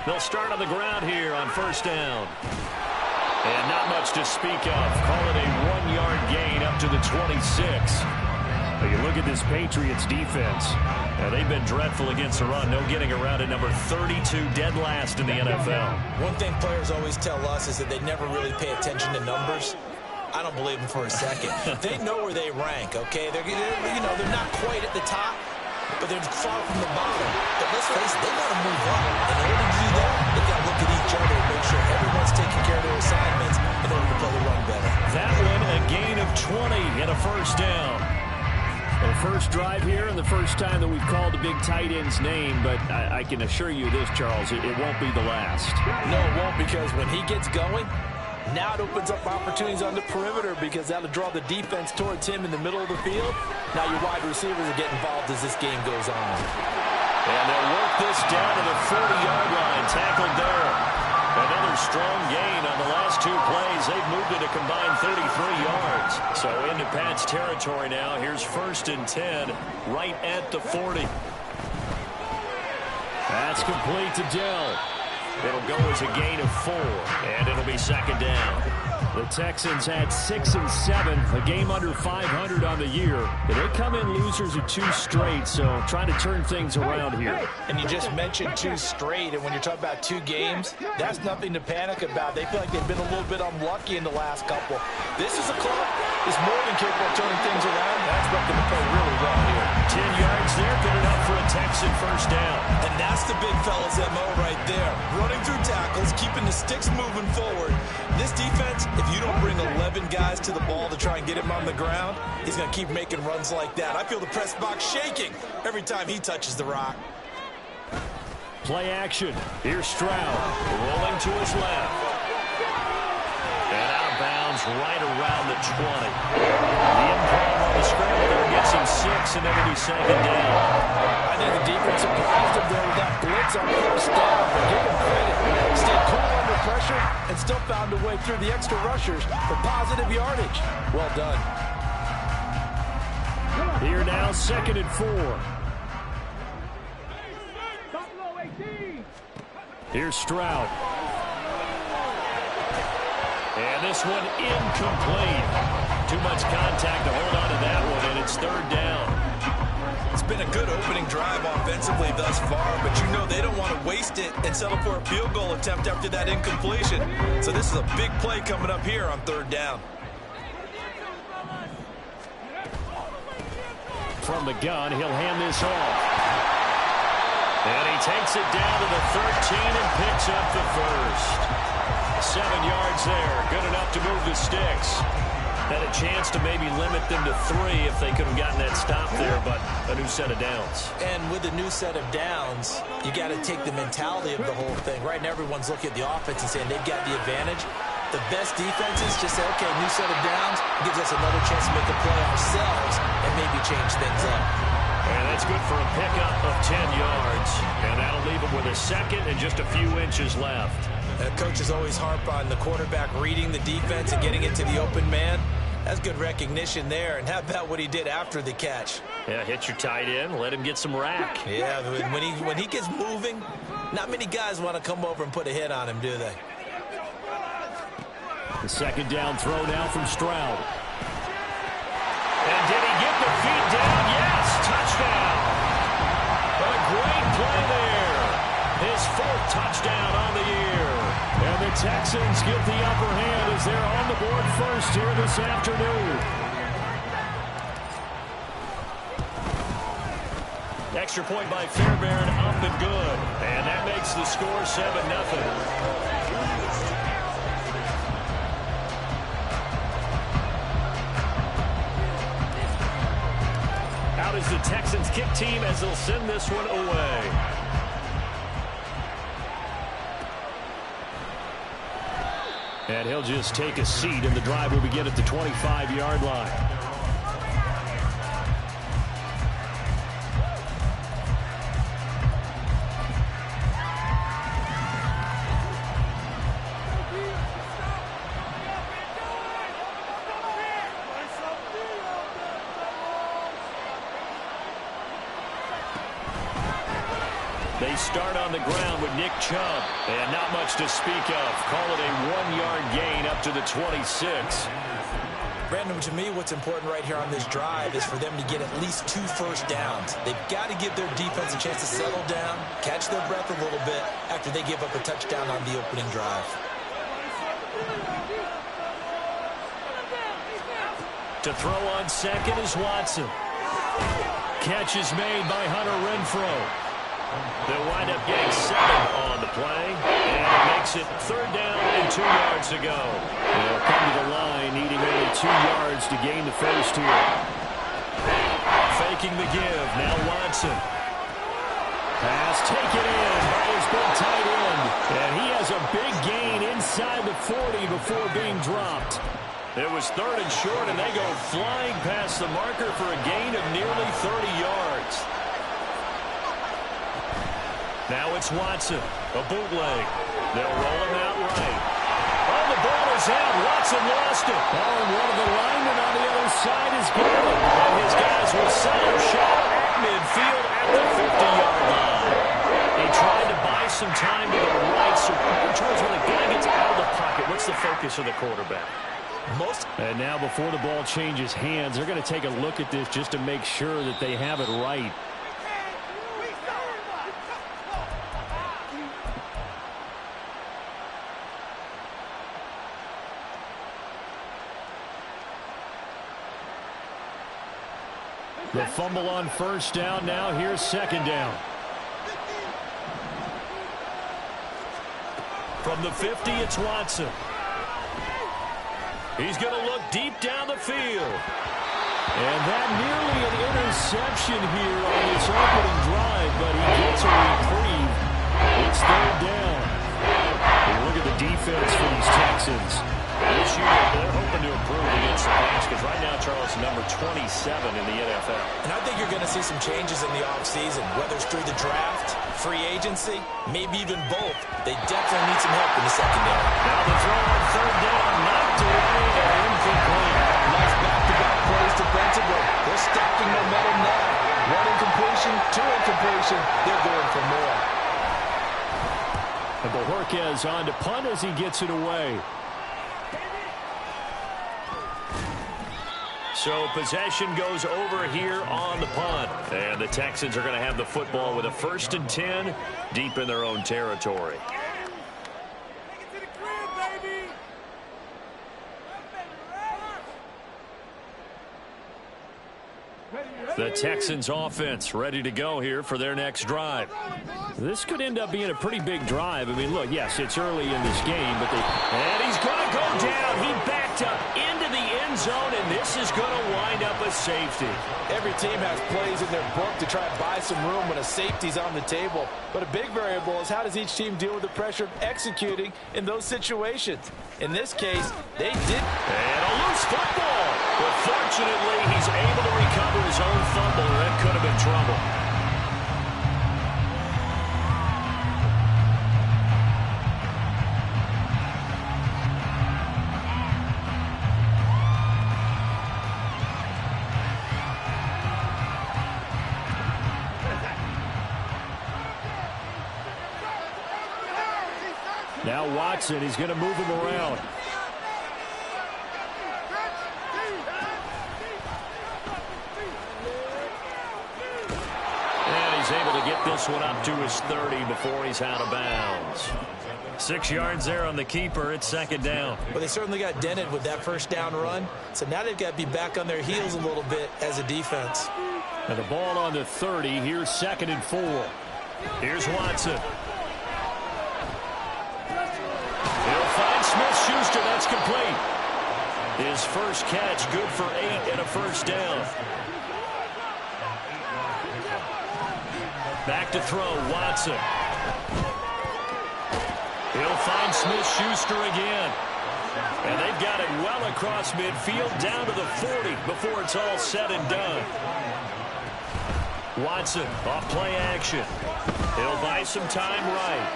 They'll start on the ground here on first down. And not much to speak of. Call it a 1-yard gain up to the 26. But you look at this Patriots defense. They've been dreadful against the run. No getting around at number 32, dead last in the NFL. One thing players always tell us is that they never really pay attention to numbers. I don't believe them for a second. They know where they rank, okay? They're not quite at the top, but they're far from the bottom. But let's face it, they got to move up. In order to do that, they've got to look at each other and make sure everyone's taking care of their assignments in order to play the run better. That one, a gain of 20 and a first down. The first drive here and the first time that we've called the big tight end's name, but I can assure you this, Charles, it won't be the last. No, it won't, because when he gets going, now it opens up opportunities on the perimeter because that'll draw the defense towards him in the middle of the field. Now your wide receivers will get involved as this game goes on. And they'll work this down to the 40-yard line, tackled there. Another strong gain on the last two plays. They've moved it a combined 33 yards. So into Pat's territory now. Here's 1st and 10 right at the 40. That's complete to Dell. It'll go as a gain of 4, and it'll be 2nd down. The Texans had 6 and 7, a game under 500 on the year. But they come in losers of 2 straight, so trying to turn things around here. And you just mentioned 2 straight, and when you're talking about 2 games, that's nothing to panic about. They feel like they've been a little bit unlucky in the last couple. This is a club that's more than capable of turning things around. That's looking to play really well here. 10 yards there, good enough for a Texan first down. And that's the big fella's MO right there. Running through tackles, keeping the sticks moving forward. This defense, if you don't bring 11 guys to the ball to try and get him on the ground, he's going to keep making runs like that. I feel the press box shaking every time he touches the rock. Play action. Here's Stroud rolling to his left. And out of bounds right around the 20. The improv on the scramble there gets him 6, and then it'll be 2nd down. I think the defense surprised him there with that blitz on first down. But give him credit. Stayed cool under pressure and still found a way through the extra rushers for positive yardage. Well done. Here now, 2nd and 4. Here's Stroud. And this one incomplete. Too much contact to hold on to that one, and it's 3rd down. It's been a good opening drive offensively thus far, but you know they don't want to waste it and settle for a field goal attempt after that incompletion. So this is a big play coming up here on 3rd down. From the gun, he'll hand this off. And he takes it down to the 13 and picks up the first. 7 yards there, good enough to move the sticks. Had a chance to maybe limit them to 3 if they could have gotten that stop there, but a new set of downs. And with a new set of downs, you got to take the mentality of the whole thing. Right now, everyone's looking at the offense and saying they've got the advantage. The best defenses just say, okay, new set of downs gives us another chance to make a play ourselves and maybe change things up. And that's good for a pickup of 10 yards. And that'll leave him with a 2nd and just a few inches left. And coaches always harp on the quarterback reading the defense and getting it to the open man. That's good recognition there. And how about what he did after the catch? Yeah, hit your tight end, let him get some rack. Yeah, when he gets moving, not many guys want to come over and put a hit on him, do they? The 2nd down throw now from Stroud. And did he get the feet down? Yes, touchdown. A great play there. His 4th touchdown on the year. And the Texans get the upper hand as they're on the board first here this afternoon. Extra point by Fairbairn, up and good. And that makes the score 7-0. Out is the Texans kick team as they'll send this one away. And he'll just take a seat, and the drive will begin at the 25-yard line. They They start on the ground with Nick Chubb. And not much to speak of. Call it a 1-yard gain up to the 26. Brandon, to me, what's important right here on this drive is for them to get at least 2 first downs. They've got to give their defense a chance to settle down, catch their breath a little bit after they give up a touchdown on the opening drive. To throw on second is Watson. Catch is made by Hunter Renfrow. They'll wind up getting 7 on the play, and it makes it 3rd down and 2 yards to go. They'll come to the line, needing only 2 yards to gain the first here. Faking the give, now Watson. Pass taken in by his big tight end, and he has a big gain inside the 40 before being dropped. It was 3rd and short, and they go flying past the marker for a gain of nearly 30 yards. Now it's Watson, a bootleg. They'll roll him out right. Oh, the ball is out. Watson lost it. Oh, and one of the linemen on the other side is gone. And his guys will set him short at midfield at the 50-yard line. He tried to buy some time to the right, so towards when the guy gets out of the pocket, what's the focus of the quarterback? And now before the ball changes hands, they're going to take a look at this just to make sure that they have it right. The fumble on first down. Now here's 2nd down. From the 50, it's Watson. He's going to look deep down the field. And that nearly an interception here on this opening drive, but he gets a reprieve. It's 3rd down. And look at the defense for these Texans. This year, they're hoping to improve against the pass because right now, Charles, number 27 in the NFL. And I think you're going to see some changes in the offseason, whether it's through the draft, free agency, maybe even both. They definitely need some help in the secondary. Now the throw on 3rd down, knocked away and incomplete. Nice back-to-back plays defensively. They're stacking momentum now. 1 incompletion, 2 incompletion. They're going for more. And Bojorquez on to punt as he gets it away. So possession goes over here on the punt. And the Texans are going to have the football with a 1st and 10 deep in their own territory. The Texans offense ready to go here for their next drive. This could end up being a pretty big drive. I mean, look, yes, it's early in this game, but and he's going to go down. He backed up into the end zone, and this is going to wind up a safety. Every team has plays in their book to try to buy some room when a safety's on the table. But a big variable is how does each team deal with the pressure of executing in those situations. In this case, they did. And a loose football. But fortunately, he's able to recover his own fumble, or that could have been trouble. Now Watson, he's going to move him around. And he's able to get this one up to his 30 before he's out of bounds. 6 yards there on the keeper. It's 2nd down. Well, they certainly got dented with that first down run. So now they've got to be back on their heels a little bit as a defense. And the ball on the 30. Here's 2nd and 4. Here's Watson. He'll find Smith-Schuster. That's complete. His first catch, good for 8 and a first down. Back to throw, Watson. He'll find Smith-Schuster again. And they've got it well across midfield down to the 40 before it's all said and done. Watson off play action. He'll buy some time right.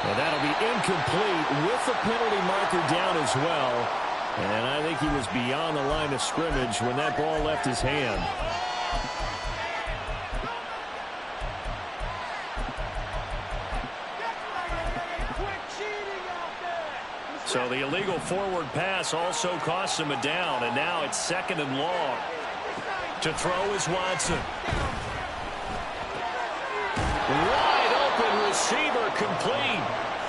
And that'll be incomplete with the penalty marker down as well. And I think he was beyond the line of scrimmage when that ball left his hand. So the illegal forward pass also costs him a down, and now it's 2nd and long. To throw is Watson. Wide open receiver, complete.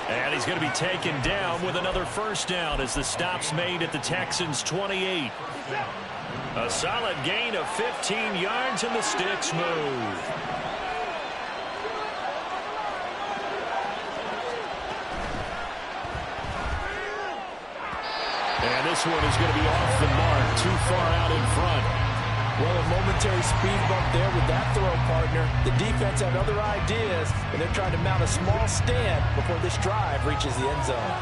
And he's going to be taken down with another first down as the stop's made at the Texans' 28. A solid gain of 15 yards, and the sticks move. And this one is going to be off the mark, too far out in front. Well, a momentary speed bump there with that throw partner. The defense had other ideas, and they're trying to mount a small stand before this drive reaches the end zone.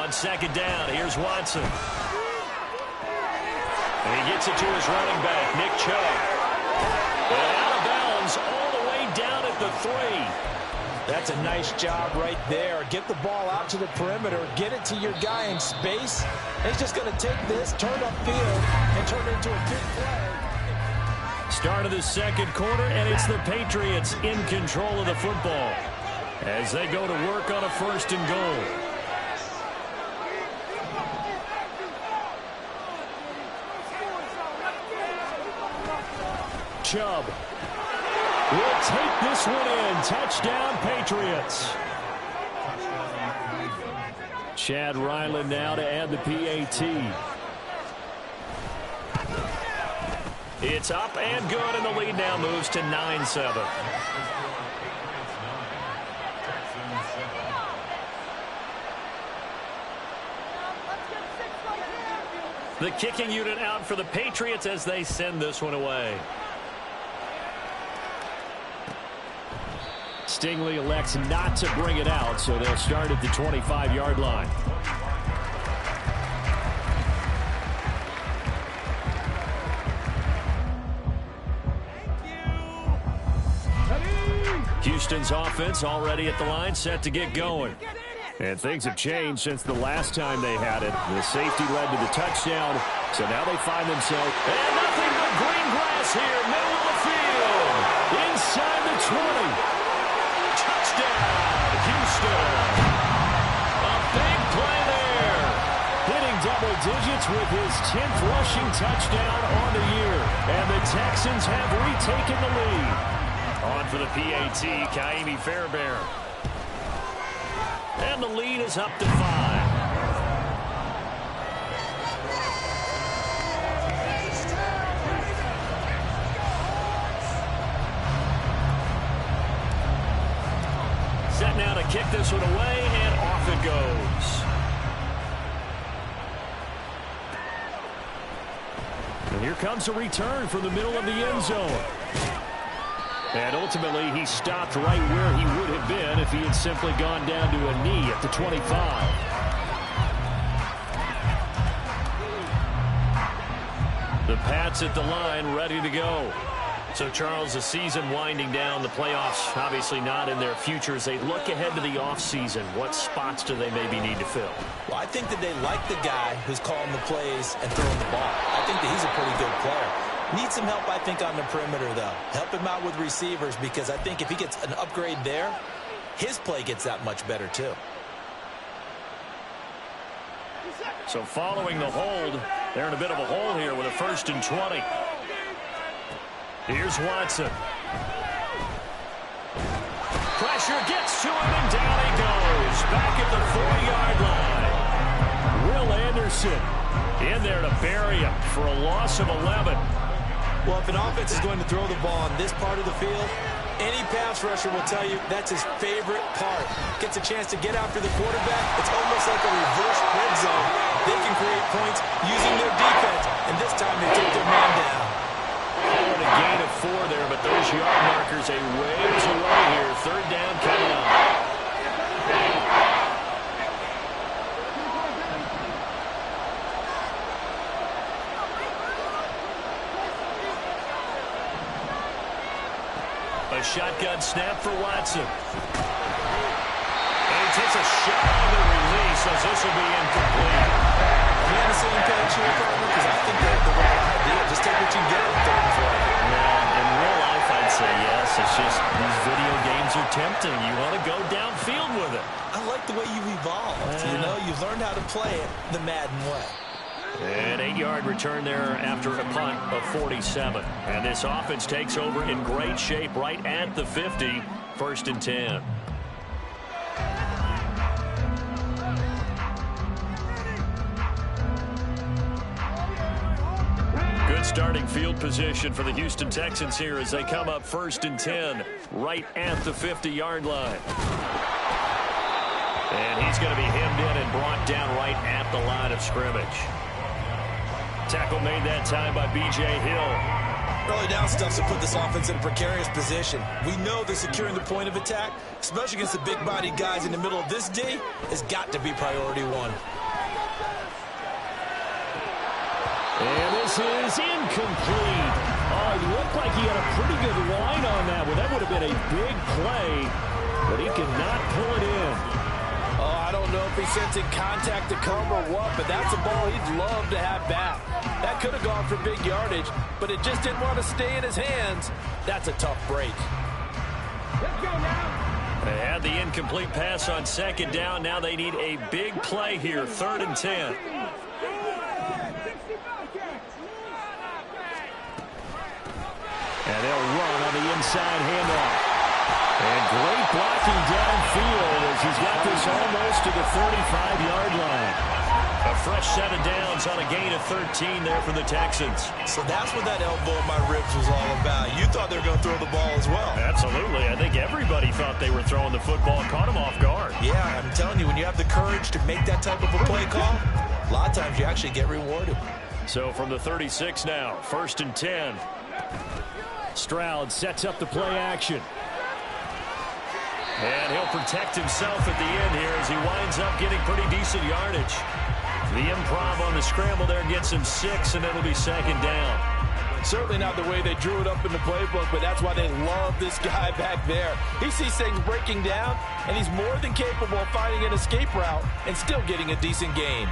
On 2nd down, here's Watson. And he gets it to his running back, Nick Chubb. And out of bounds all the way down at the 3. That's a nice job right there. Get the ball out to the perimeter, get it to your guy in space. And he's just going to take this, turn upfield, and turn it into a big play. Start of the 2nd quarter, and it's the Patriots in control of the football as they go to work on a 1st and goal. Chubb will take this one in. Touchdown, Patriots. Chad Ryland now to add the PAT. It's up and good, and the lead now moves to 9-7. The kicking unit out for the Patriots as they send this one away. Stingley elects not to bring it out, so they'll start at the 25-yard line. Houston's offense already at the line, set to get going. And things have changed since the last time they had it. The safety led to the touchdown, so now they find themselves. And nothing but green grass here, middle of the field, inside the 20. Touchdown, Houston. A big play there. Hitting double digits with his 10th rushing touchdown on the year. And the Texans have retaken the lead. On for the PAT, Kaimi Fairbairn. And the lead is up to 5. Set now to kick this one away, and off it goes. And here comes a return from the middle of the end zone. And ultimately, he stopped right where he would have been if he had simply gone down to a knee at the 25. The Pats at the line, ready to go. So, Charles, the season winding down, the playoffs obviously not in their future. As they look ahead to the offseason, what spots do they maybe need to fill? Well, I think that they like the guy who's calling the plays and throwing the ball. I think that he's a pretty good player. Needs some help, I think, on the perimeter, though. Help him out with receivers, because I think if he gets an upgrade there, his play gets that much better, too. So following the hold, they're in a bit of a hole here with a 1st and 20. Here's Watson. Pressure gets to him, and down he goes. Back at the 4-yard line. Will Anderson in there to bury him for a loss of 11. Well, if an offense is going to throw the ball on this part of the field, any pass rusher will tell you that's his favorite part. Gets a chance to get after the quarterback. It's almost like a reverse red zone. They can create points using their defense, and this time they took their man down. A gain of 4 there, but those yard markers a ways away here. 3rd down coming up. A shotgun snap for Watson. And he takes a shot on the release as this will be incomplete. I'm on the same page here, because I think they're the right idea. Just take what you get on 3rd and 4. And It's just these video games are tempting. You want to go downfield with it. I like the way you evolved. You know, you've learned how to play it the Madden way. An 8-yard return there after a punt of 47. And this offense takes over in great shape right at the 50, 1st and 10. Good starting field position for the Houston Texans here as they come up 1st and 10 right at the 50-yard line. And he's going to be hemmed in and brought down right at the line of scrimmage. Tackle made that time by B.J. Hill. Early down stuff to put this offense in a precarious position. We know that securing the point of attack, especially against the big-bodied guys in the middle of this D, has got to be priority one. And this is incomplete. Oh, it looked like he had a pretty good line on that one. That would have been a big play, but he cannot pull it in. Oh, I don't know if he's sensing contact to come or what, but that's a ball he'd love to have back. That could have gone for big yardage, but it just didn't want to stay in his hands. That's a tough break. Let's go now. They had the incomplete pass on 2nd down. Now they need a big play here, 3rd and 10. And they'll run on the inside handoff. And great blocking downfield as he's got this almost to the 35-yard line. A fresh set of downs on a gain of 13 there for the Texans. So that's what that elbow in my ribs was all about. You thought they were going to throw the ball as well. Absolutely. I think everybody thought they were throwing the football, caught him off guard. Yeah, I'm telling you, when you have the courage to make that type of a play call, a lot of times you actually get rewarded. So from the 36 now, 1st and 10. Stroud sets up the play action. And he'll protect himself at the end here as he winds up getting pretty decent yardage. The improv on the scramble there gets him 6, and it'll be 2nd down. Certainly not the way they drew it up in the playbook, but that's why they love this guy back there. He sees things breaking down, and he's more than capable of finding an escape route and still getting a decent gain.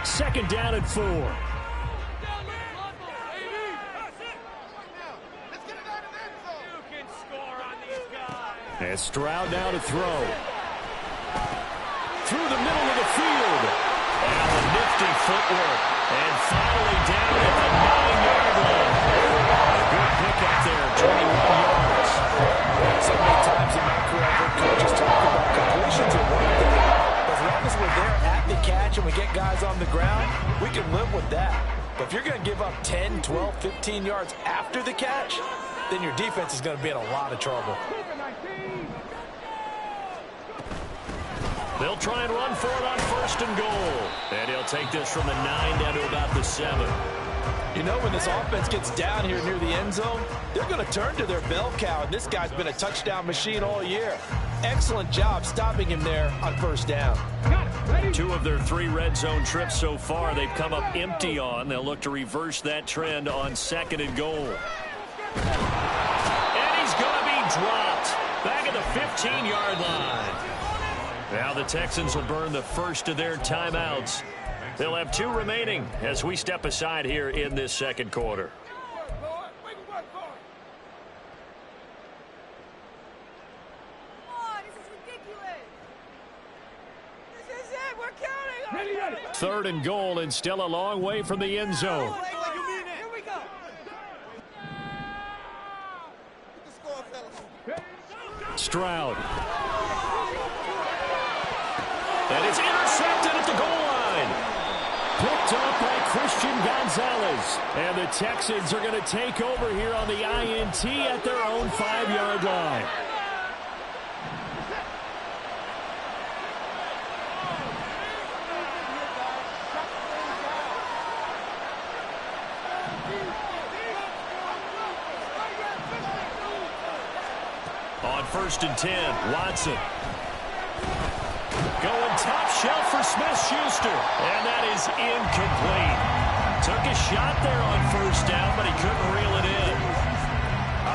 2nd down and 4. And Stroud now to throw. Through the middle of the field. And the nifty footwork. And finally down at the 9-yard line. A good pickup there, 21 yards. So many times in my career, I've heard coaches talk about completions and work there. As long as we're there at the catch and we get guys on the ground, we can live with that. But if you're going to give up 10, 12, 15 yards after the catch, then your defense is going to be in a lot of trouble. They'll try and run for it on 1st and goal. And he'll take this from the 9 down to about the 7. You know, when this offense gets down here near the end zone, they're going to turn to their bell cow, and this guy's been a touchdown machine all year. Excellent job stopping him there on 1st down. 2 of their 3 red zone trips so far they've come up empty on. They'll look to reverse that trend on 2nd and goal. And he's going to be dropped back at the 15-yard line. Now the Texans will burn the first of their timeouts. They'll have 2 remaining as we step aside here in this 2nd quarter. This is it. We're counting. 3rd and goal and still a long way from the end zone. Here we go. Stroud. And it's intercepted at the goal line. Picked up by Christian Gonzalez. And the Texans are going to take over here on the INT at their own 5-yard line. On 1st and 10, Watson. Going top shelf for Smith-Schuster. And that is incomplete. Took a shot there on 1st down, but he couldn't reel it in.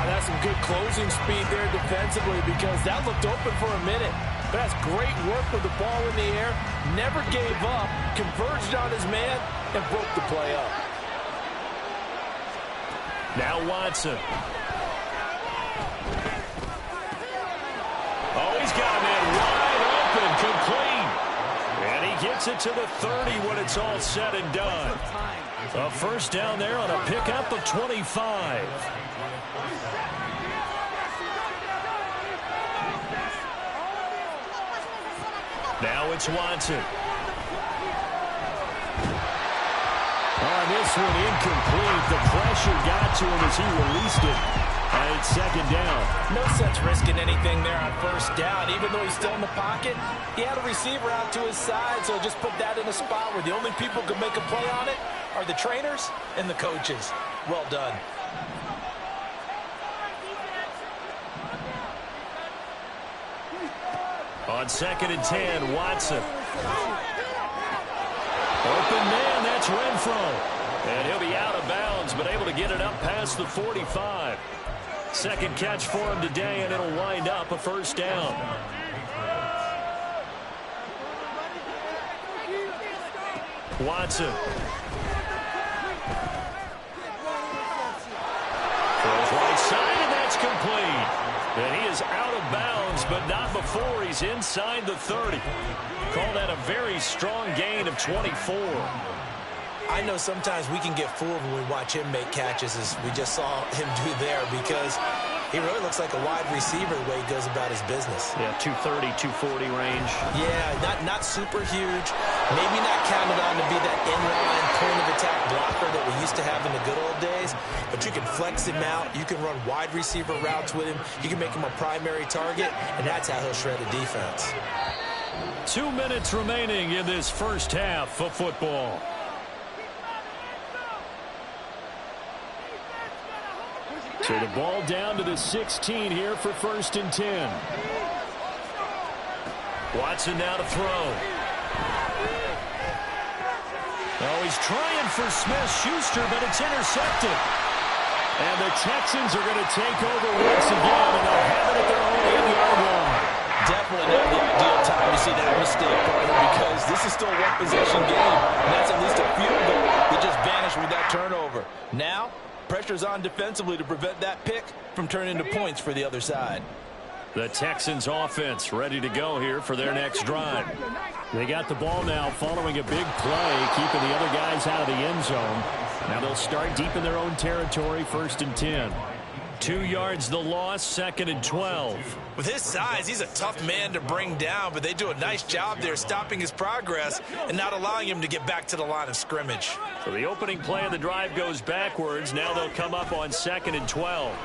That's some good closing speed there defensively because that looked open for a minute. But that's great work with the ball in the air. Never gave up. Converged on his man and broke the play up. Now Watson. Oh, he's got a man wide open, complete. And he gets it to the 30 when it's all said and done. A first down there on a pickup of 25. Now it's Watson. On this one, incomplete. The pressure got to him as he released it. And it's second down. No sense risking anything there on first down. Even though he's still in the pocket, he had a receiver out to his side, so just put that in a spot where the only people who can make a play on it are the trainers and the coaches. Well done. On 2nd and 10, Watson. Open man, that's Renfro. And he'll be out of bounds, but able to get it up past the 45. Second catch for him today, and it'll wind up a first down. Watson. Throws right side, and that's complete. And he is out of bounds, but not before he's inside the 30. Call that a very strong gain of 24. I know sometimes we can get fooled when we watch him make catches, as we just saw him do there, because he really looks like a wide receiver the way he goes about his business. Yeah, 230, 240 range. Yeah, not super huge. Maybe not counted on to be that inline point-of-attack blocker that we used to have in the good old days, but you can flex him out. You can run wide receiver routes with him. You can make him a primary target, and that's how he'll shred a defense. 2 minutes remaining in this first half of football. So the ball down to the 16 here for 1st and 10. Watson now to throw. Oh, he's trying for Smith-Schuster, but it's intercepted. And the Texans are going to take over once again, and they'll have it at their own 8-yard line. Definitely not the ideal time to see that mistake, partner, because this is still a one-possession game, and that's at least a field goal that just vanished with that turnover. Now, pressure's on defensively to prevent that pick from turning into points for the other side. The Texans offense ready to go here for their next drive. They got the ball now following a big play, keeping the other guys out of the end zone. Now they'll start deep in their own territory, 1st and 10. 2 yards the loss, 2nd and 12. With his size, he's a tough man to bring down, but they do a nice job there stopping his progress and not allowing him to get back to the line of scrimmage. So the opening play of the drive goes backwards. Now they'll come up on 2nd and 12.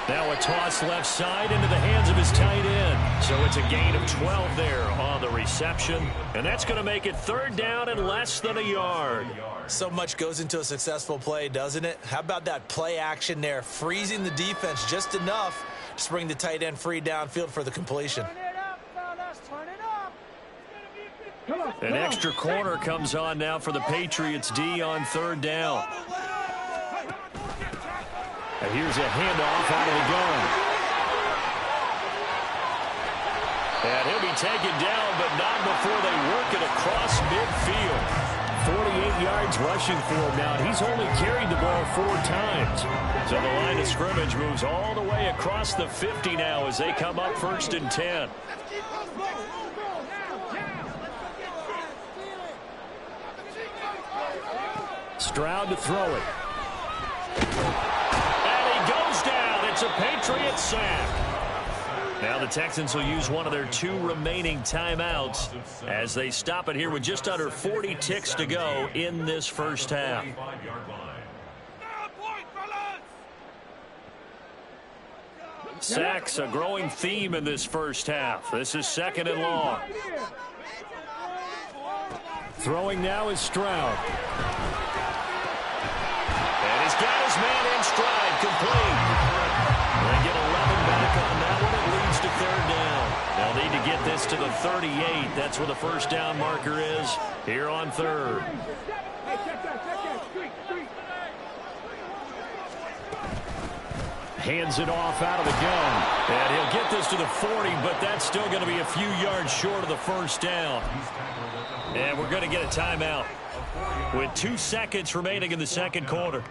Now a toss left side into the hands of his tight end. So it's a gain of 12 there on the reception. And that's going to make it 3rd down and less than a yard. So much goes into a successful play, doesn't it? How about that play action there, freezing the defense just enough to bring the tight end free downfield for the completion. An extra corner comes on now for the Patriots D on 3rd down. And here's a handoff out of the gun. And he'll be taken down, but not before they work it across midfield. 48 yards rushing for him now. He's only carried the ball 4 times. So the line of scrimmage moves all the way across the 50 now as they come up 1st and 10. Stroud to throw it. And he goes down. It's a Patriot sack. Now the Texans will use one of their 2 remaining timeouts as they stop it here with just under 40 ticks to go in this first half. Sacks, a growing theme in this first half. This is 2nd and long. Throwing now is Stroud. And he's got his man in stride, complete. They get 11 back on that one. It leads to 3rd down. They'll need to get this to the 38. That's where the first down marker is here on 3rd. Hands it off out of the gun. And he'll get this to the 40, but that's still going to be a few yards short of the first down. And we're going to get a timeout with 2 seconds remaining in the 2nd quarter.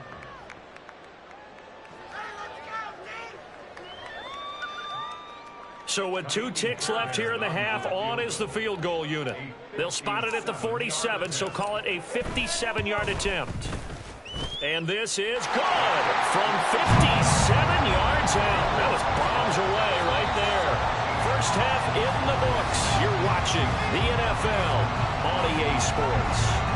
So with 2 ticks left here in the half, on is the field goal unit. They'll spot it at the 47, so call it a 57-yard attempt. And this is good from 57 yards out. That was bombs away right there. First half in the books. You're watching the NFL on EA Sports.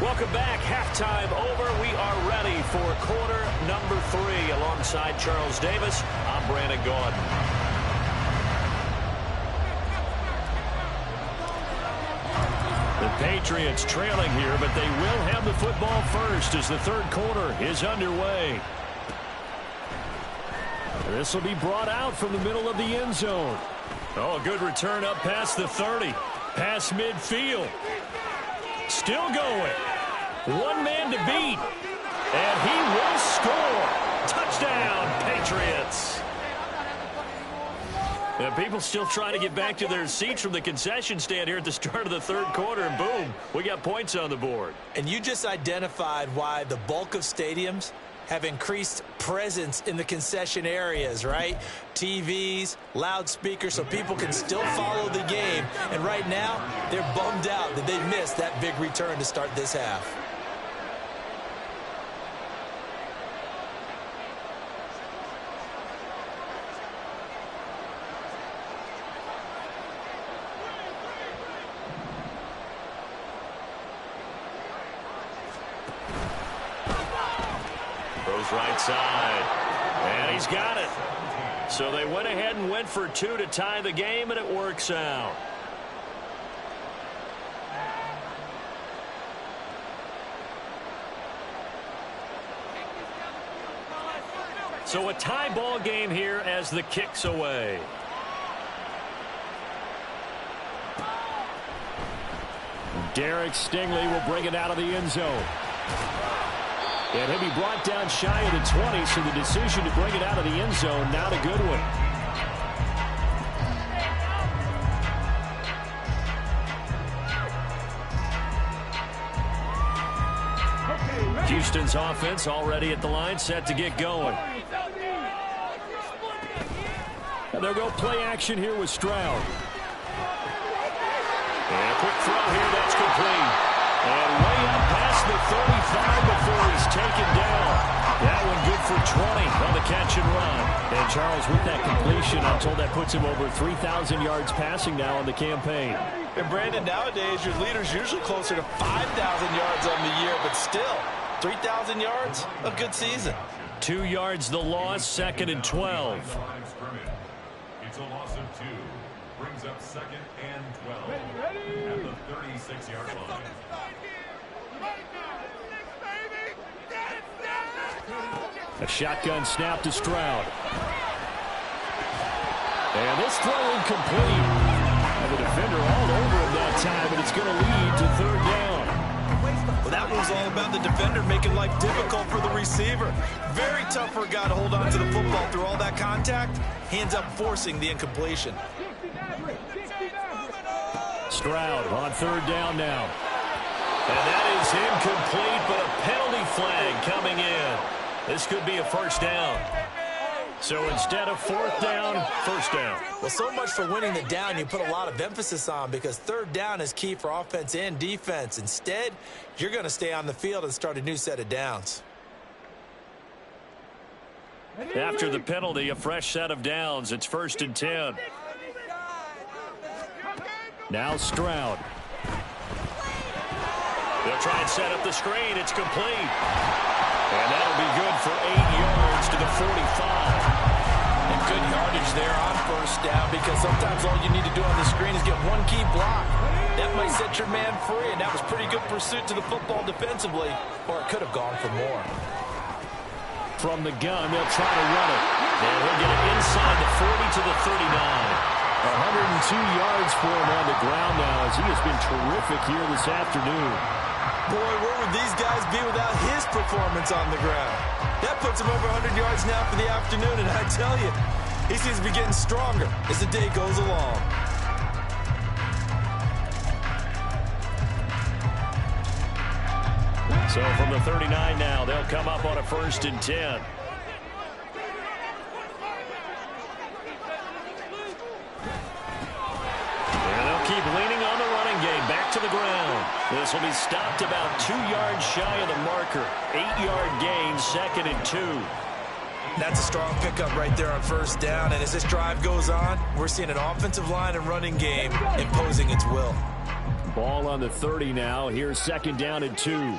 Welcome back. Halftime over. We are ready for quarter number 3. Alongside Charles Davis, I'm Brandon Gaudin. The Patriots trailing here, but they will have the football first as the third quarter is underway. This will be brought out from the middle of the end zone. Oh, good return up past the 30. Past midfield. Still going. One man to beat. And he will score. Touchdown, Patriots. And people still trying to get back to their seats from the concession stand here at the start of the third quarter. And boom, we got points on the board. And you just identified why the bulk of stadiums have increased presence in the concession areas, right? TVs, loudspeakers, so people can still follow the game. And right now, they're bummed out that they missed that big return to start this half. Goes right side. And he's got it. So they went ahead and went for 2 to tie the game, and it works out. So a tie ball game here as the kick's away. Derek Stingley will bring it out of the end zone. And he'll be brought down shy of the 20, so the decision to bring it out of the end zone, not a good one. Houston's offense already at the line, set to get going. And they'll go play action here with Stroud. And a quick throw here, that's complete. And way up past the 35 before he's taken down. That one good for 20 on the catch and run. And Charles, with that completion, I'm told that puts him over 3,000 yards passing now on the campaign. And Brandon, nowadays your leader's usually closer to 5,000 yards on the year, but still, 3,000 yards, a good season. 2 yards the loss, 2nd and 12. It's a loss of 2. Brings up 2nd and 12 at the 36-yard line. A shotgun snap to Stroud. And this throw incomplete. And the defender all over him that time, and it's going to lead to 3rd down. Well, that was all about the defender making life difficult for the receiver. Very tough for a guy to hold on to the football through all that contact. He ends up forcing the incompletion. Stroud on 3rd down now. And that is incomplete, but a penalty flag coming in. This could be a 1st down. So instead of 4th down, 1st down. Well, so much for winning the down you put a lot of emphasis on, because 3rd down is key for offense and defense. Instead, you're going to stay on the field and start a new set of downs. After the penalty, a fresh set of downs. It's 1st and 10. Now Stroud. They'll try and set up the screen. It's complete. And that'll be good for 8 yards to the 45. And good yardage there on 1st down, because sometimes all you need to do on the screen is get one key block. That might set your man free, and that was pretty good pursuit to the football defensively, or it could have gone for more. From the gun, they'll try to run it. And he'll get it inside the 40 to the 39. 102 yards for him on the ground now as he has been terrific here this afternoon. Boy, where would these guys be without his performance on the ground? That puts him over 100 yards now for the afternoon, and I tell you, he seems to be getting stronger as the day goes along. So from the 39 now, they'll come up on a 1st and 10. Keep leaning on the running game. Back to the ground. This will be stopped about 2 yards shy of the marker. 8-yard gain, 2nd and 2. That's a strong pickup right there on 1st down. And as this drive goes on, we're seeing an offensive line and running game imposing its will. Ball on the 30 now. Here's 2nd down and 2.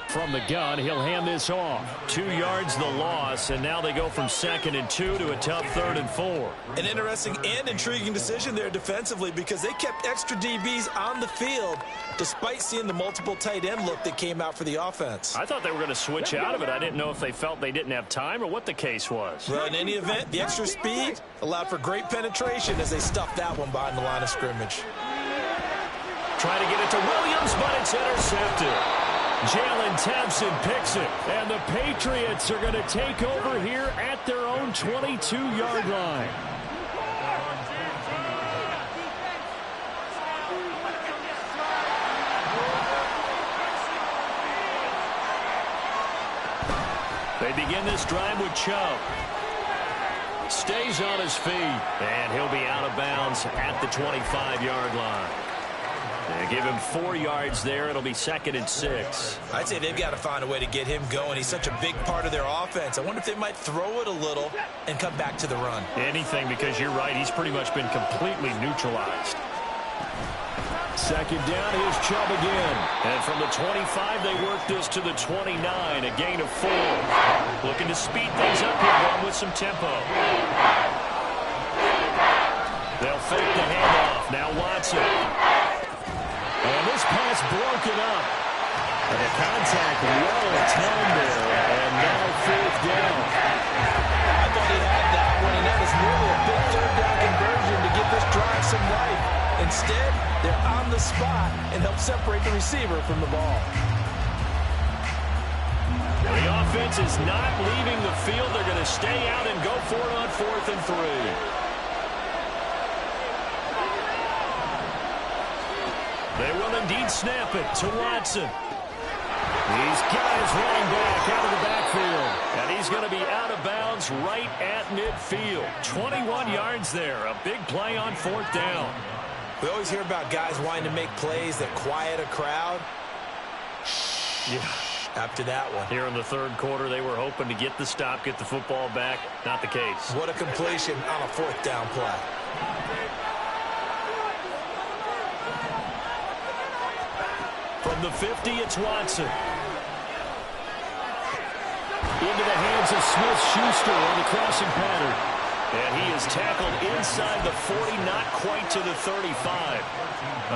From the gun, he'll hand this off. 2 yards the loss, and now they go from 2nd and 2 to a tough 3rd and 4. An interesting and intriguing decision there defensively because they kept extra DBs on the field despite seeing the multiple tight end look that came out for the offense. I thought they were going to switch out of it. I didn't know if they felt they didn't have time or what the case was. Well, in any event, the extra speed allowed for great penetration as they stuffed that one behind the line of scrimmage. Trying to get it to Williams, but it's intercepted. Jalen Thompson picks it, and the Patriots are going to take over here at their own 22-yard line. They begin this drive with Chubb. Stays on his feet, and he'll be out of bounds at the 25-yard line. They give him 4 yards there. It'll be 2nd and 6. I'd say they've got to find a way to get him going. He's such a big part of their offense. I wonder if they might throw it a little and come back to the run. Anything, because you're right. He's pretty much been completely neutralized. 2nd down, here's Chubb again. And from the 25, they work this to the 29, a gain of 4. Looking to speed things up here, going with some tempo. They'll fake the handoff. Now Watson. And this pass broken up. And the contact well timed there. And now 4th down. I thought he had that one, and that was nearly a big 3rd down conversion to give this drive some life. Instead, they're on the spot and help separate the receiver from the ball. The offense is not leaving the field. They're going to stay out and go for it on 4th and 3. They will indeed snap it to Watson. He's got his running back out of the backfield. And he's going to be out of bounds right at midfield. 21 yards there. A big play on 4th down. We always hear about guys wanting to make plays that quiet a crowd. Yeah. After that one. Here in the 3rd quarter, they were hoping to get the stop, get the football back. Not the case. What a completion on a 4th down play. From the 50, it's Watson. Into the hands of Smith-Schuster on the crossing pattern. And he is tackled inside the 40, not quite to the 35.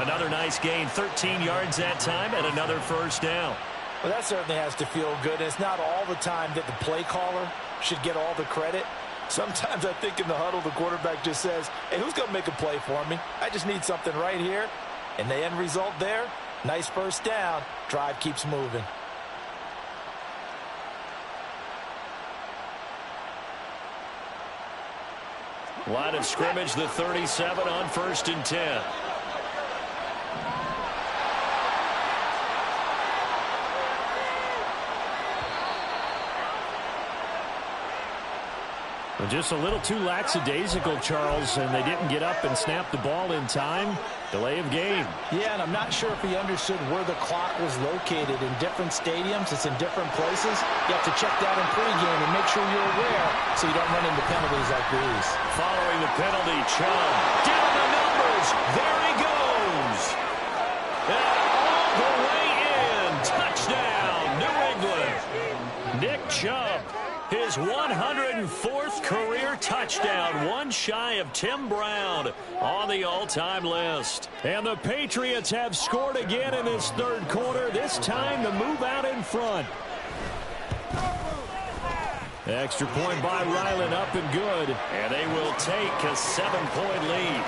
Another nice gain, 13 yards that time, and another 1st down. Well, that certainly has to feel good. It's not all the time that the play caller should get all the credit. Sometimes I think in the huddle, the quarterback just says, hey, who's going to make a play for me? I just need something right here. And the end result there, nice 1st down. Drive keeps moving. Line of scrimmage, the 37 on 1st and 10. Just a little too lackadaisical, Charles, and they didn't get up and snap the ball in time. Delay of game. Yeah, and I'm not sure if he understood where the clock was located. In different stadiums, it's in different places. You have to check that in pregame and make sure you're aware so you don't run into penalties like these. Following the penalty, Chubb down the numbers. There he goes. And all the way in. Touchdown, New England. Nick Chubb. His 104th career touchdown, one shy of Tim Brown on the all-time list. And the Patriots have scored again in this 3rd quarter, this time to move out in front. Extra point by Ryland, up and good. And they will take a 7-point lead.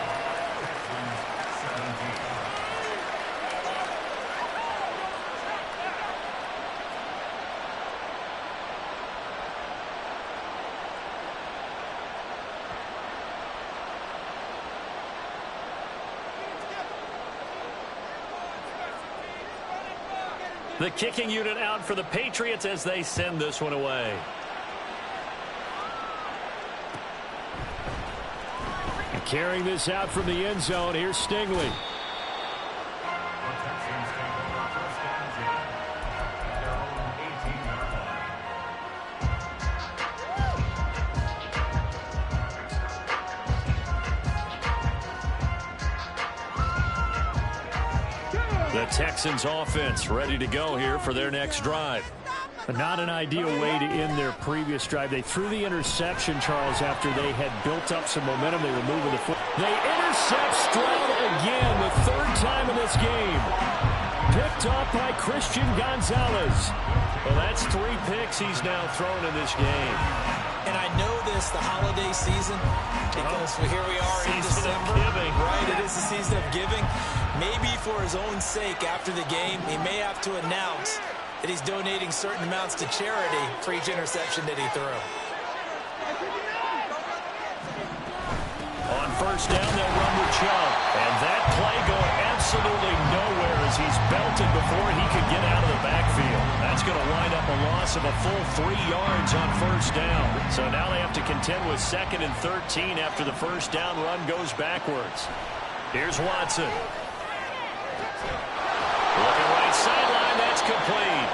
The kicking unit out for the Patriots as they send this one away. And carrying this out from the end zone, here's Stingley. The Texans offense ready to go here for their next drive. Not an ideal way to end their previous drive. They threw the interception, Charles, after they had built up some momentum. They were moving the foot. They intercept Stroud again, the third time in this game. Picked off by Christian Gonzalez. Well, that's 3 picks he's now thrown in this game. And I know this, the holiday season, because here we are in December. Right, it is the season of giving. Maybe for his own sake, after the game, he may have to announce that he's donating certain amounts to charity for each interception that he threw. On first down, they'll run with Chubb. And that play going absolutely nowhere as he's belted before he could get out of the backfield. That's going to wind up a loss of a full 3 yards on first down. So now they have to contend with 2nd and 13 after the first down run goes backwards. Here's Watson. Looking right sideline, that's complete.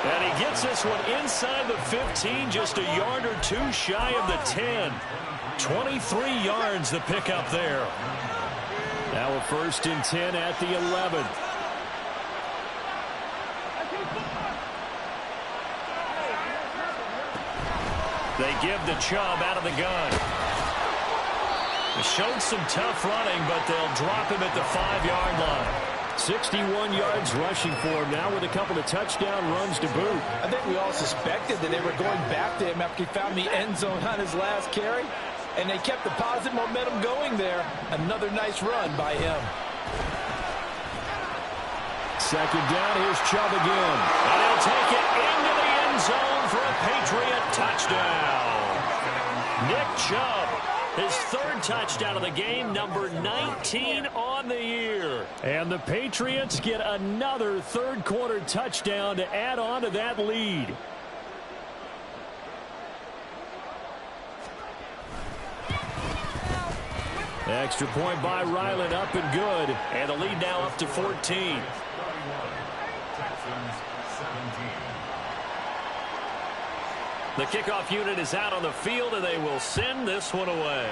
And he gets this one inside the 15, just a yard or 2 shy of the 10. 23 yards the pickup there. Now a 1st and 10 at the 11. They give the Chubb out of the gun. They showed some tough running, but they'll drop him at the 5-yard line. 61 yards rushing for him now with a couple of touchdown runs to boot. I think we all suspected that they were going back to him after he found the end zone on his last carry, and they kept the positive momentum going there. Another nice run by him. 2nd down, here's Chubb again. And he'll take it into the end zone for a Patriot touchdown. Nick Chubb, his 3rd touchdown of the game, number 19 on the year. And the Patriots get another 3rd quarter touchdown to add on to that lead. Extra point by Ryland, up and good. And the lead now up to 14. Texans 17. The kickoff unit is out on the field, and they will send this one away.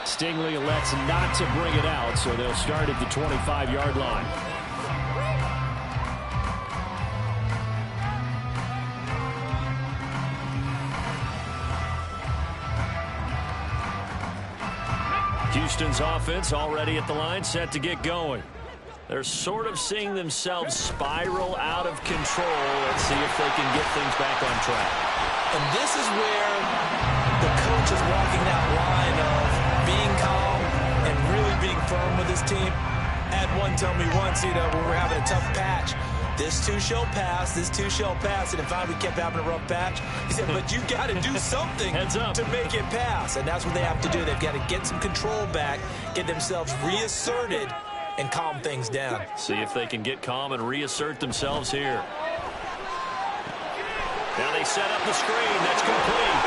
Stingley elects not to bring it out, so they'll start at the 25-yard line. Houston's offense already at the line, set to get going. They're sort of seeing themselves spiral out of control. Let's see if they can get things back on track. And this is where the coach is walking that line of being calm and really being firm with his team. Had one tell me once, when we're having a tough patch, this too shall pass, this too shall pass. And if we kept having a rough patch, he said, but you got to do something to make it pass. And that's what they have to do. They've got to get some control back, get themselves reasserted, and calm things down. See if they can get calm and reassert themselves here. Now they set up the screen. That's complete.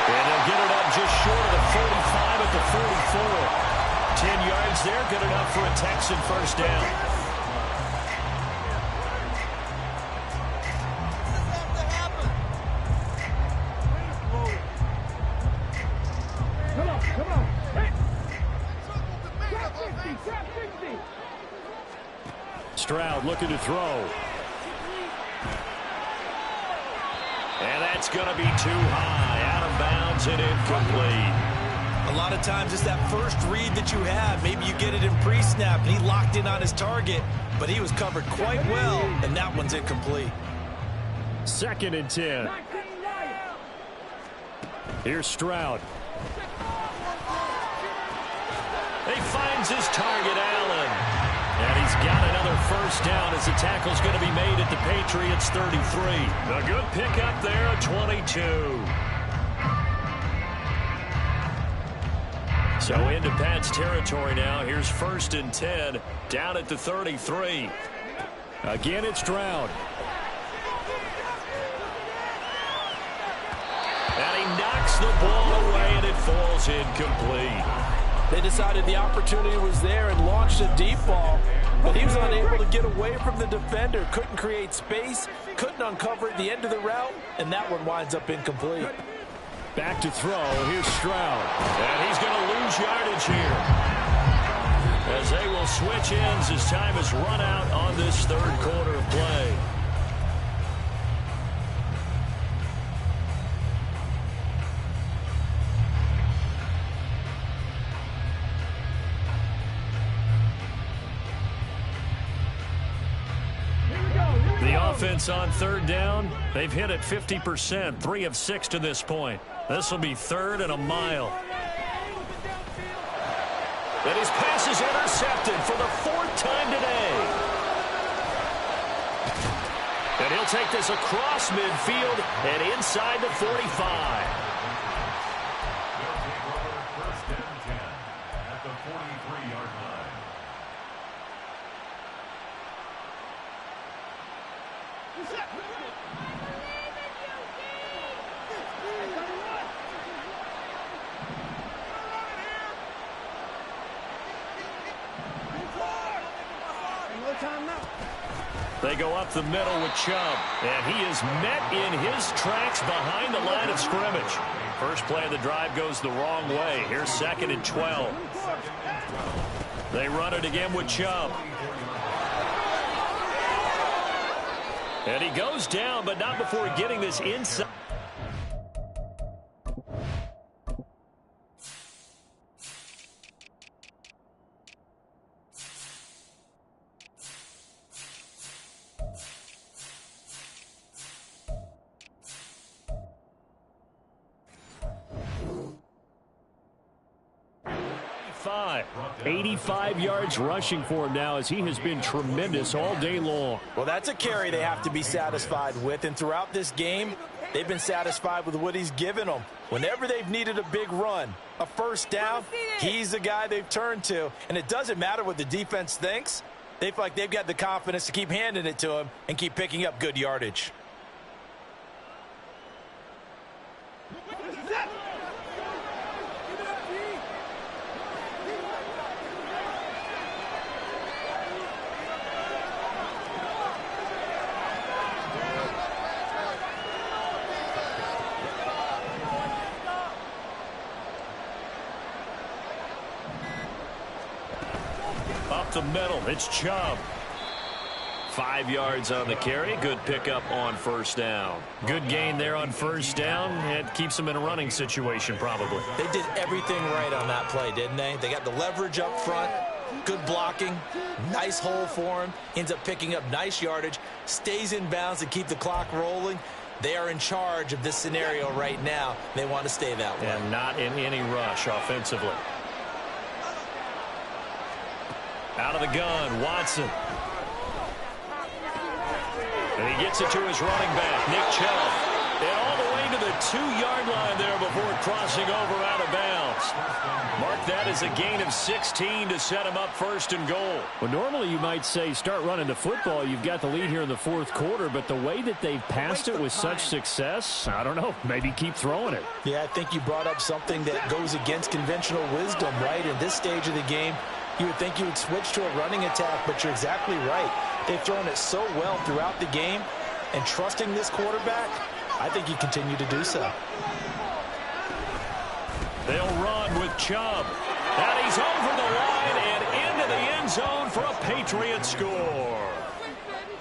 And they'll get it up just short of the 45 at the 44. 10 yards there, good enough for a Texan first down. Stroud looking to throw. And that's going to be too high. Out of bounds and incomplete. A lot of times it's that first read that you have. Maybe you get it in pre-snap, and he locked in on his target, but he was covered quite well, and that one's incomplete. 2nd and 10. Here's Stroud. He finds his target, Allen. And he's got another first down as the tackle's going to be made at the Patriots 33. A good pickup there at 22. So into Pat's territory now. Here's 1st and 10 down at the 33. Again, it's Stroud. And he knocks the ball away, and it falls incomplete. They decided the opportunity was there and launched a deep ball, but he was unable to get away from the defender. Couldn't create space, couldn't uncover at the end of the route, and that one winds up incomplete. Back to throw. Here's Stroud. And he's going to lose yardage here, as they will switch ends as time is run out on this 3rd quarter of play. The offense on 3rd down, they've hit it 50%, 3 of 6 to this point. This will be 3rd and a mile. And his pass is intercepted for the 4th time today. And he'll take this across midfield and inside the 45. They'll take over 1st and 10 at the 43-yard line. They go up the middle with Chubb, and he is met in his tracks behind the line of scrimmage. First play of the drive goes the wrong way. Here's 2nd and 12. They run it again with Chubb. And he goes down, but not before getting this inside. Five. 85 yards rushing for him now, as he has been tremendous all day long. Well, that's a carry they have to be satisfied with, and throughout this game, they've been satisfied with what he's given them. Whenever they've needed a big run, a first down, he's the guy they've turned to, and it doesn't matter what the defense thinks. They feel like they've got the confidence to keep handing it to him and keep picking up good yardage. Up the middle, it's Chubb. 5 yards on the carry. Good pickup on first down. Good gain there on first down. It keeps them in a running situation, probably. They did everything right on that play, didn't they? They got the leverage up front, good blocking, nice hole for him, ends up picking up nice yardage, stays in bounds to keep the clock rolling. They are in charge of this scenario right now. They want to stay that way. And not in any rush offensively. Out of the gun, Watson. And he gets it to his running back, Nick Chubb. And all the way to the 2-yard line there before crossing over out of bounds. Mark that as a gain of 16 to set him up 1st and goal. Well, normally you might say start running the football. You've got the lead here in the 4th quarter, but the way that they've passed it with such success, I don't know, maybe keep throwing it. Yeah, I think you brought up something that goes against conventional wisdom, right? In this stage of the game, you would think you would switch to a running attack, but you're exactly right. They've thrown it so well throughout the game, and trusting this quarterback, I think you continue to do so. They'll run with Chubb. And he's over the line and into the end zone for a Patriot score.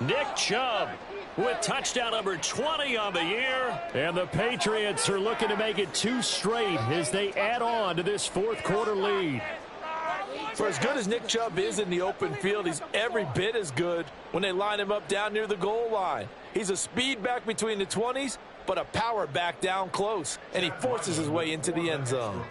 Nick Chubb with touchdown number 20 on the year. And the Patriots are looking to make it 2 straight as they add on to this fourth quarter lead. For as good as Nick Chubb is in the open field, he's every bit as good when they line him up down near the goal line. He's a speed back between the 20s, but a power back down close, and he forces his way into the end zone.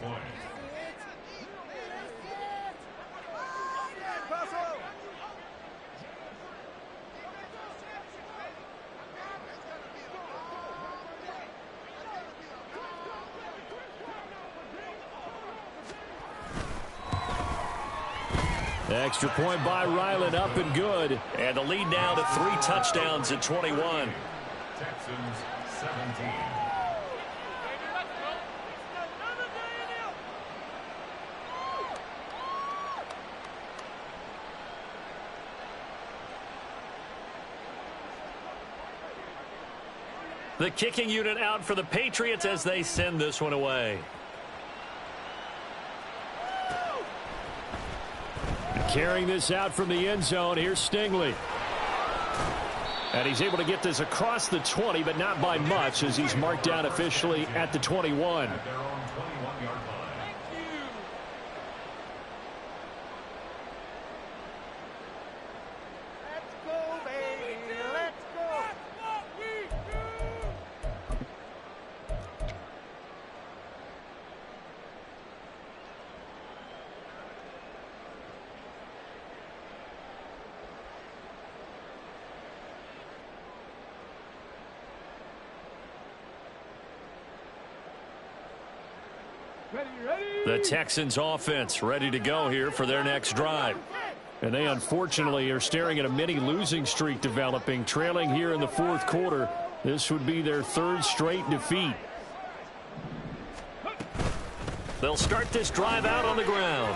Extra point by Ryland, up and good. And the lead now to 3 touchdowns at 21. Texans 17. The kicking unit out for the Patriots as they send this one away. Carrying this out from the end zone, here's Stingley. And he's able to get this across the 20, but not by much as he's marked down officially at the 21. At their own 21-yard line. Let's go, baby. Let's go. The Texans offense ready to go here for their next drive. And they unfortunately are staring at a mini losing streak developing, trailing here in the fourth quarter. This would be their 3rd straight defeat. They'll start this drive out on the ground.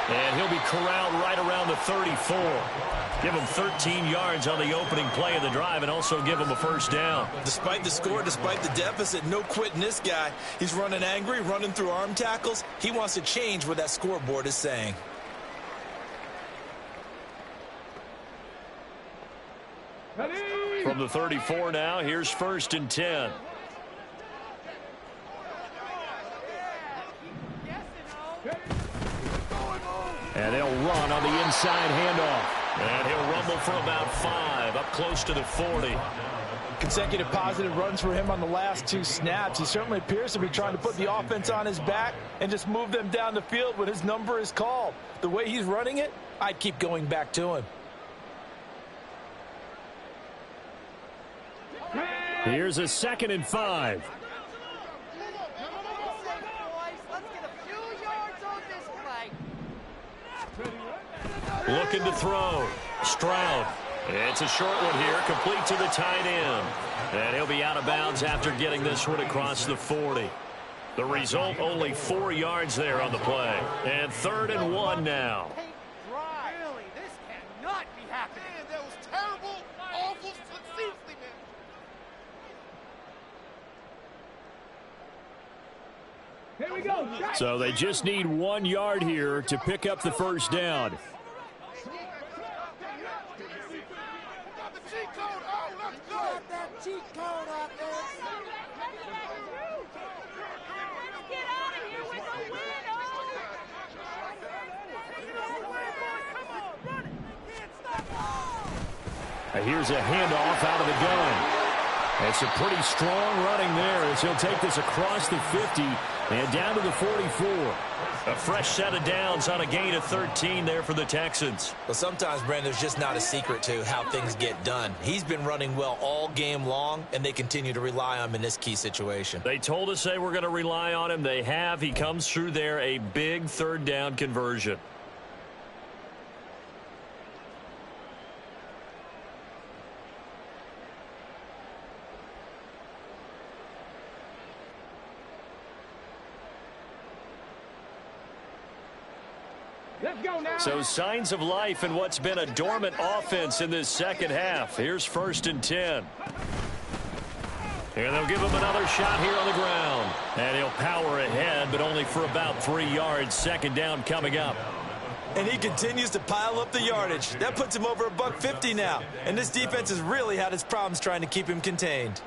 And he'll be corralled right around the 34. Give him 13 yards on the opening play of the drive and also give him a first down. Despite the score, despite the deficit, no quitting this guy. He's running angry, running through arm tackles. He wants to change what that scoreboard is saying. From the 34 now, here's 1st and 10. And they'll run on the inside handoff. And he'll rumble for about 5, up close to the 40. Consecutive positive runs for him on the last 2 snaps. He certainly appears to be trying to put the offense on his back and just move them down the field when his number is called. The way he's running it, I'd keep going back to him. Here's a 2nd and 5. Looking to throw. Stroud. It's a short one here, complete to the tight end. And he'll be out of bounds after getting this one across the 40. The result, only 4 yards there on the play. And 3rd and 1 now. Really, this cannot be happening. Man, that was terrible, awful, seriously, man. Here we go. So they just need 1 yard here to pick up the first down. Here's a handoff out of the gun. It's a pretty strong running there as he'll take this across the 50 and down to the 44. A fresh set of downs on a gain of 13 there for the Texans. Well, sometimes, Brandon, there's just not a secret to how things get done. He's been running well all game long, and they continue to rely on him in this key situation. They told us they were going to rely on him. They have. He comes through there, a big 3rd down conversion. Let's go now. So signs of life in what's been a dormant offense in this second half. Here's 1st and 10. And they'll give him another shot here on the ground. And he'll power ahead, but only for about 3 yards. 2nd down coming up. And he continues to pile up the yardage. That puts him over $150 now. And this defense has really had its problems trying to keep him contained.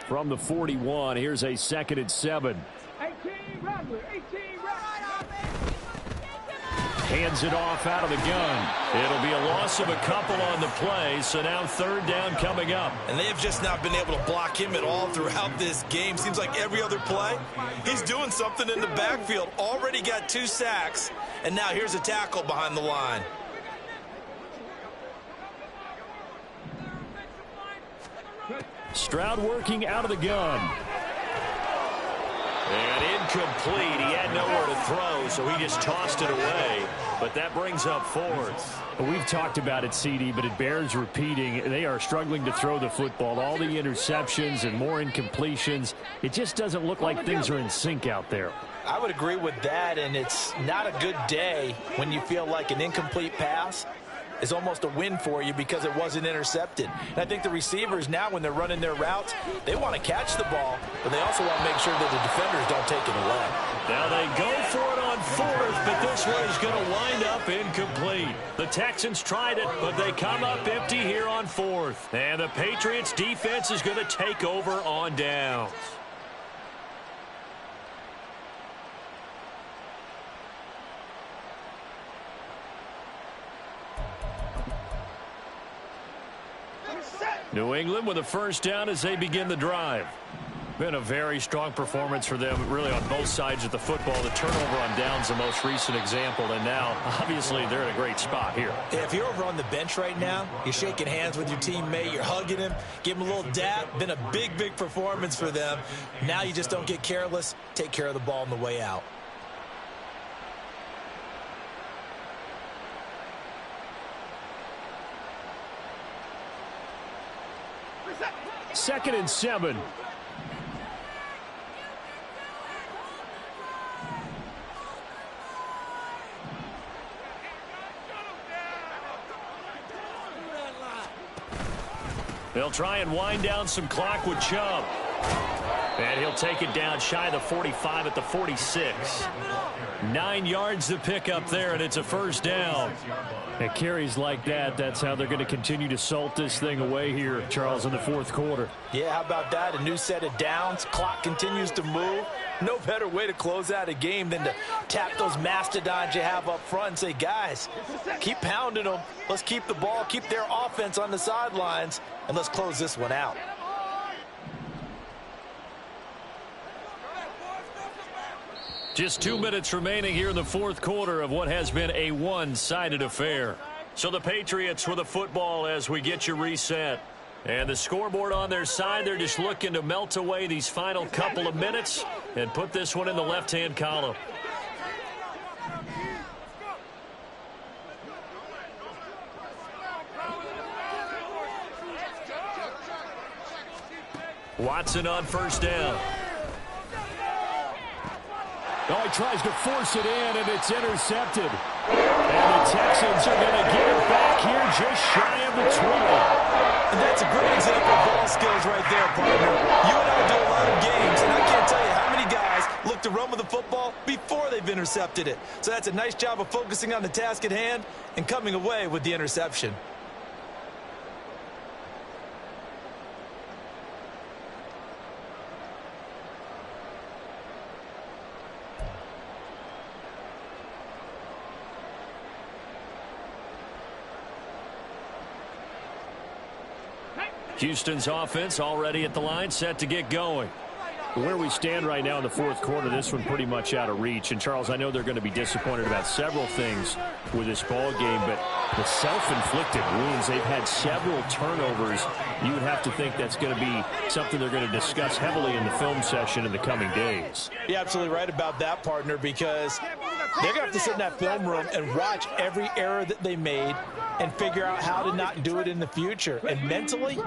From the 41, here's a 2nd and 7. 18 Rattler, 18 Hands it off out of the gun. It'll be a loss of a couple on the play, so now 3rd down coming up. And they have just not been able to block him at all throughout this game. Seems like every other play, he's doing something in the backfield. Already got 2 sacks, and now here's a tackle behind the line. Stroud working out of the gun. And incomplete. He had nowhere to throw, so he just tossed it away. But that brings up 4th. We've talked about it, CD, but it bears repeating. They are struggling to throw the football. All the interceptions and more incompletions. It just doesn't look like things are in sync out there. I would agree with that, and it's not a good day when you feel like an incomplete pass is almost a win for you because it wasn't intercepted. And I think the receivers now, when they're running their routes, they want to catch the ball, but they also want to make sure that the defenders don't take it away. Now they go for it on 4th, but this one is going to wind up incomplete. The Texans tried it, but they come up empty here on 4th. And the Patriots defense is going to take over on downs. New England with a 1st down as they begin the drive. Been a very strong performance for them, really, on both sides of the football. The turnover on downs, the most recent example, and now, obviously, they're in a great spot here. Yeah, if you're over on the bench right now, you're shaking hands with your teammate, you're hugging him, give him a little dap. Been a big, big performance for them. Now you just don't get careless. Take care of the ball on the way out. Second and 7. They'll try and wind down some clock with Chubb. And he'll take it down shy of the 45 at the 46. 9 yards to pick up there, and it's a 1st down. At carries like that, that's how they're going to continue to salt this thing away here, Charles, in the 4th quarter. Yeah, how about that? A new set of downs. Clock continues to move. No better way to close out a game than to tap those mastodons you have up front and say, guys, keep pounding them. Let's keep the ball, keep their offense on the sidelines, and let's close this one out. Just 2 minutes remaining here in the 4th quarter of what has been a one-sided affair. So the Patriots with the football as we get you reset. And the scoreboard on their side, they're just looking to melt away these final couple of minutes and put this one in the left-hand column. Watson on 1st down. Oh, he tries to force it in, and it's intercepted. And the Texans are going to get it back here just shy of the 20. And that's a great example of ball skills right there, partner. You and I do a lot of games, and I can't tell you how many guys look to run with the football before they've intercepted it. So that's a nice job of focusing on the task at hand and coming away with the interception. Houston's offense already at the line, set to get going. Where we stand right now in the 4th quarter, this one pretty much out of reach. And, Charles, I know they're going to be disappointed about several things with this ball game, but the self-inflicted wounds, they've had several turnovers. You would have to think that's going to be something they're going to discuss heavily in the film session in the coming days. You're absolutely right about that, partner, because they're going to have to sit in that film room and watch every error that they made and figure out how to not do it in the future. And mentally,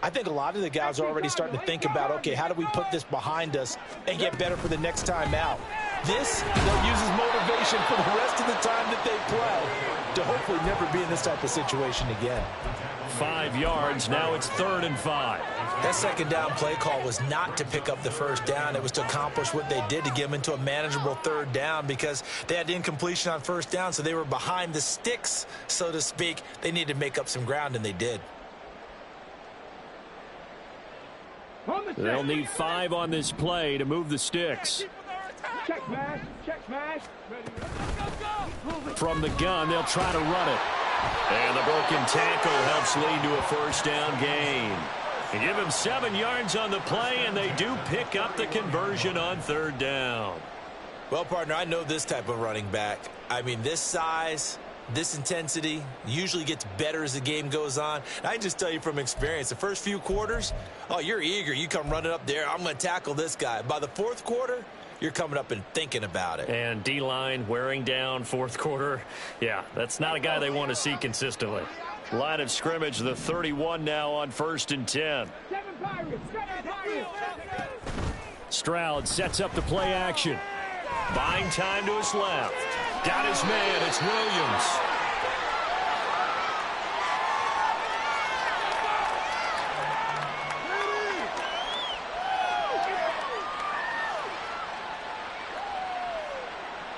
I think a lot of the guys are already starting to think about, okay, how do we put this behind us and get better for the next time out? This, they'll use as motivation for the rest of the time that they play to hopefully never be in this type of situation again. 5 yards. Now it's 3rd and 5. That second down play call was not to pick up the first down. It was to accomplish what they did, to get them into a manageable 3rd down, because they had incompletion on first down, so they were behind the sticks, so to speak. They needed to make up some ground, and they did. They'll need 5 on this play to move the sticks. Check smash. Check smash. From the gun, they'll try to run it. And the broken tackle helps lead to a first down gain. They give him 7 yards on the play, and they do pick up the conversion on 3rd down. Well, partner, I know this type of running back. I mean, this size, this intensity usually gets better as the game goes on. And I can just tell you from experience, the first few quarters, oh, you're eager. You come running up there, I'm going to tackle this guy. By the 4th quarter, you're coming up and thinking about it. And D-line wearing down 4th quarter. Yeah, that's not a guy they want to see consistently. Line of scrimmage, the 31 now on 1st and 10. Stroud sets up the play action. Buying time to his left. Got his man. It's Williams.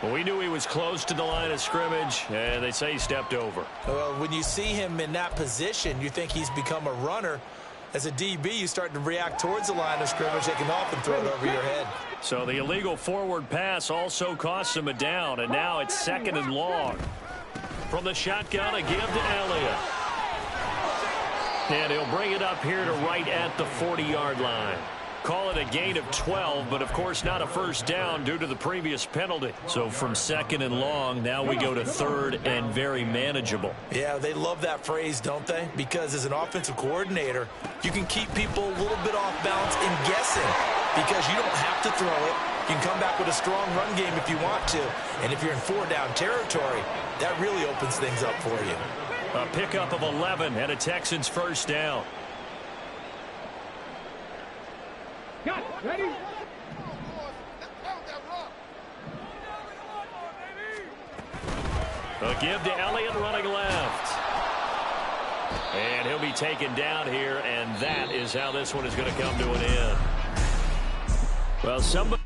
Well, we knew he was close to the line of scrimmage, and they say he stepped over. Well, when you see him in that position, you think he's become a runner. As a DB, you start to react towards the line of scrimmage. They can often throw it over your head. So the illegal forward pass also costs him a down, and now it's 2nd and long. From the shotgun, a give to Elliott. And he'll bring it up here to right at the 40-yard line. Call it a gain of 12, but of course not a first down due to the previous penalty. So from 2nd and long, now we go to 3rd and very manageable. Yeah, they love that phrase, don't they? Because as an offensive coordinator, you can keep people a little bit off balance and guessing, because you don't have to throw it. You can come back with a strong run game if you want to. And if you're in 4-down territory, that really opens things up for you. A pickup of 11 and a Texans first down. Got it. Ready? A give to Elliott running left. And he'll be taken down here, and that is how this one is going to come to an end. Well, somebody